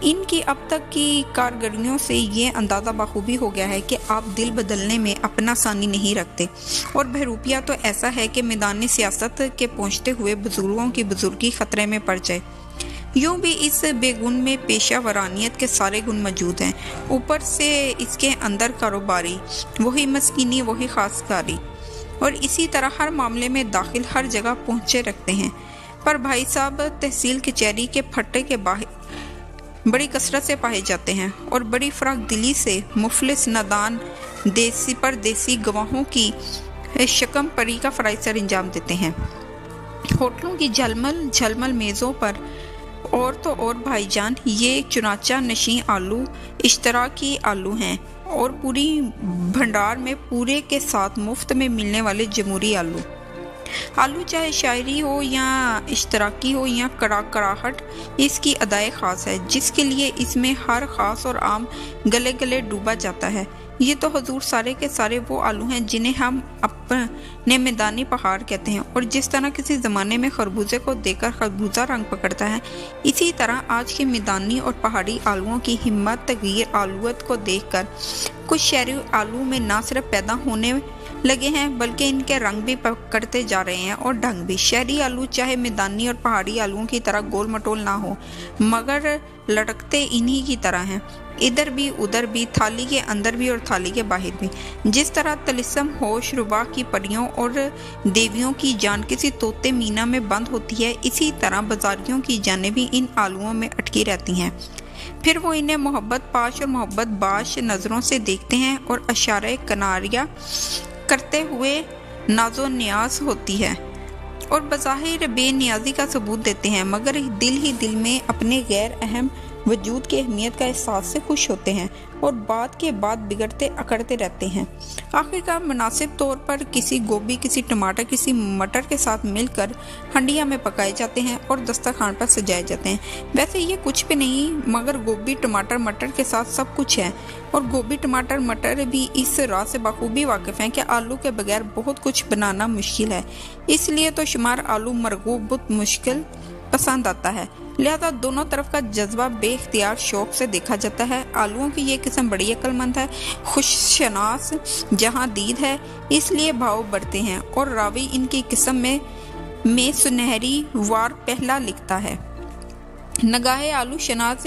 ان کی اب تک کی کارکردگیوں سے یہ اندازہ بخوبی ہو گیا ہے کہ آپ دل بدلنے میں اپنا ثانی نہیں رکھتے، اور بہروپیہ تو ایسا ہے کہ میدان سیاست کے پہنچتے ہوئے بزرگوں کی بزرگی خطرے میں پڑ جائے۔ یوں بھی اس بے گن میں پیشہ ورانیت کے سارے گن موجود ہیں، اوپر سے اس کے اندر کاروباری، وہی مسکینی، وہی خاص کاری، اور اسی طرح ہر معاملے میں داخل ہر جگہ پہنچے رکھتے ہیں۔ پر بھائی صاحب تحصیل کچہری کے پھٹے کے باہر بڑی کثرت سے پائے جاتے ہیں، اور بڑی فراخ دلی سے مفلس نادان دیسی پردیسی گواہوں کی شکم پری کا فرائض سر انجام دیتے ہیں۔ ہوٹلوں کی جھلمل میزوں پر اور تو اور بھائی جان یہ چنانچہ نشیں آلو اشتراکی آلو ہیں، اور پوری بھنڈار میں پورے کے ساتھ مفت میں ملنے والے جمہوری آلو چاہے شاعری ہو یا اشتراکی ہو یا کڑاہٹ، اس کی ادائے خاص ہے جس کے لیے اس میں ہر خاص اور عام گلے گلے ڈوبا جاتا ہے۔ یہ تو حضور سارے کے سارے وہ آلو ہیں جنہیں ہم اپنے میدانی پہاڑ کہتے ہیں، اور جس طرح کسی زمانے میں خربوزے کو دیکھ کر خربوزہ رنگ پکڑتا ہے، اسی طرح آج کے میدانی اور پہاڑی آلوؤں کی ہمت تغیر آلوت کو دیکھ کر کچھ شہری آلو میں نہ صرف پیدا ہونے لگے ہیں بلکہ ان کے رنگ بھی پکڑتے جا رہے ہیں اور ڈھنگ بھی۔ شہری آلو چاہے میدانی اور پہاڑی آلوؤں کی طرح گول مٹول نہ ہو، مگر لٹکتے انہی کی طرح ہیں، ادھر بھی ادھر بھی، تھالی کے اندر بھی اور تھالی کے باہر بھی۔ جس طرح طلسم ہوش ربا کی پریوں اور دیویوں کی جان کسی طوطے مینا میں بند ہوتی ہے، اسی طرح بازاریوں کی جانیں بھی ان آلوؤں میں اٹکی رہتی ہیں۔ پھر وہ انہیں محبت پاش اور محبت باش نظروں سے دیکھتے ہیں اور اشارہ کناریہ کرتے ہوئے ناز و نیاز ہوتی ہے، اور بظاہر بے نیازی کا ثبوت دیتے ہیں، مگر دل ہی دل میں اپنے غیر اہم وجود کی اہمیت کا احساس سے خوش ہوتے ہیں، اور بعد کے بعد بگڑتے اکڑتے رہتے ہیں۔ آخرکار مناسب طور پر کسی گوبھی، کسی ٹماٹر، کسی مٹر کے ساتھ مل کر ہنڈیا میں پکائے جاتے ہیں اور دسترخوان پر سجائے جاتے ہیں۔ ویسے یہ کچھ بھی نہیں، مگر گوبھی ٹماٹر مٹر کے ساتھ سب کچھ ہے، اور گوبھی ٹماٹر مٹر بھی اس راز سے بخوبی واقف ہیں کہ آلو کے بغیر بہت کچھ بنانا مشکل ہے۔ اس لیے تو شمار آلو مرغوب بہت مشکل پسند آتا ہے، لہذا دونوں طرف کا جذبہ بے اختیار شوق سے دیکھا جاتا ہے۔ آلوؤں کی یہ قسم بڑی عقل مند ہے، خوش شناس، جہاں دید ہے اس لیے بھاؤ بڑھتے ہیں، اور راوی ان کی قسم میں سنہری وار پہلا لکھتا ہے۔ نگاہ آلو شناس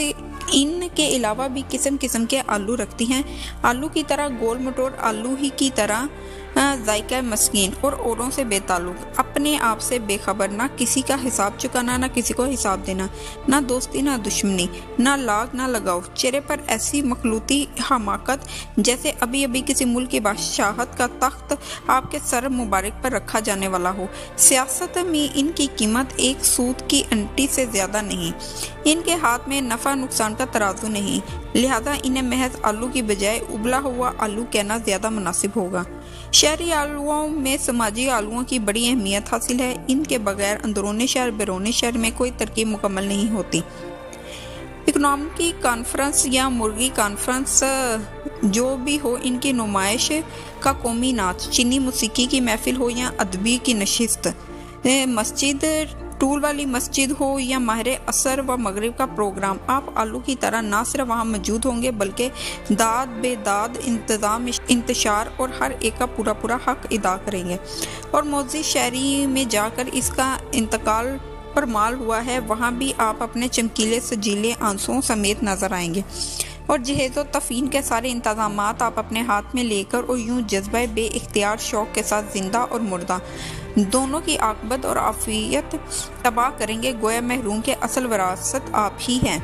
ان کے علاوہ بھی قسم قسم کے آلو رکھتی ہیں، آلو کی طرح گول مٹور، آلو ہی کی طرح ذائقہ مسکین اور اوروں سے بے تعلق، اپنے آپ سے بے خبر، نہ کسی کا حساب چکانا، نہ کسی کو حساب دینا، نہ دوستی نہ دشمنی، نہ لاگ نہ لگاؤ، چہرے پر ایسی مخلوطی حماقت جیسے ابھی ابھی کسی ملک کی بادشاہت کا تخت آپ کے سر مبارک پر رکھا جانے والا ہو۔ سیاست میں ان کی قیمت ایک سود کی انٹی سے زیادہ نہیں، ان کے ہاتھ میں نفع نقصان کا ترازو نہیں، لہذا انہیں محض آلو کی بجائے ابلا ہوا آلو کہنا زیادہ مناسب ہوگا۔ شہری آلوؤں میں سماجی آلوؤں کی بڑی اہمیت حاصل ہے، ان کے بغیر اندرون شہر بیرون شہر میں کوئی ترکیب مکمل نہیں ہوتی۔ اکنامی کانفرنس یا مرغی کانفرنس جو بھی ہو، ان کی نمائش کا قومی ناچ، چینی موسیقی کی محفل ہو یا ادبی کی نشست، مسجد ٹول والی مسجد ہو یا ماہر عصر و مغرب کا پروگرام، آپ آلو کی طرح نہ صرف وہاں موجود ہوں گے بلکہ داد بے داد، انتظام، انتشار اور ہر ایک کا پورا پورا حق ادا کریں گے، اور موزی شہری میں جا کر اس کا انتقال پر مال ہوا ہے، وہاں بھی آپ اپنے چمکیلے سجیلے آنسوؤں سمیت نظر آئیں گے، اور جہیز و تفین کے سارے انتظامات آپ اپنے ہاتھ میں لے کر، اور یوں جذبہ بے اختیار شوق کے ساتھ زندہ اور مردہ دونوں کی عاقبت اور عافیت تباہ کریں گے، گویا محروم کے اصل وراثت آپ ہی ہیں۔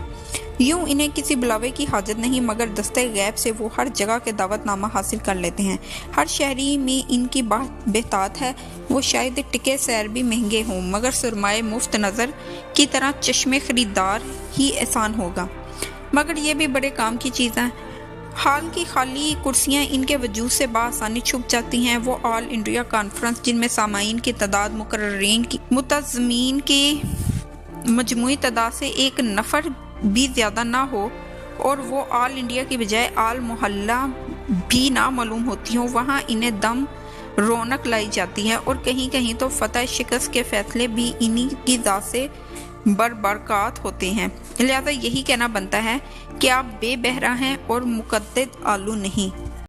یوں انہیں کسی بلاوے کی حاجت نہیں، مگر دستِ غیب سے وہ ہر جگہ کے دعوت نامہ حاصل کر لیتے ہیں۔ ہر شہری میں ان کی بہتات ہے، وہ شاید ٹکے سیر بھی مہنگے ہوں، مگر سرمایہ مفت نظر کی طرح چشمے خریدار ہی آسان ہوگا، مگر یہ بھی بڑے کام کی چیز ہے۔ حال کی خالی کرسیاں ان کے وجود سے بآسانی چھپ جاتی ہیں۔ وہ آل انڈیا کانفرنس جن میں سامعین کی تعداد مقررین کی متظمین کی مجموعی تعداد سے ایک نفر بھی زیادہ نہ ہو، اور وہ آل انڈیا کی بجائے آل محلہ بھی نہ معلوم ہوتی ہوں، وہاں انہیں دم رونق لائی جاتی ہے، اور کہیں کہیں تو فتح شکست کے فیصلے بھی انہی کی ذات سے برکات ہوتے ہیں۔ لہذا یہی کہنا بنتا ہے کہ آپ بے بہرا ہیں اور مقدد آلو نہیں۔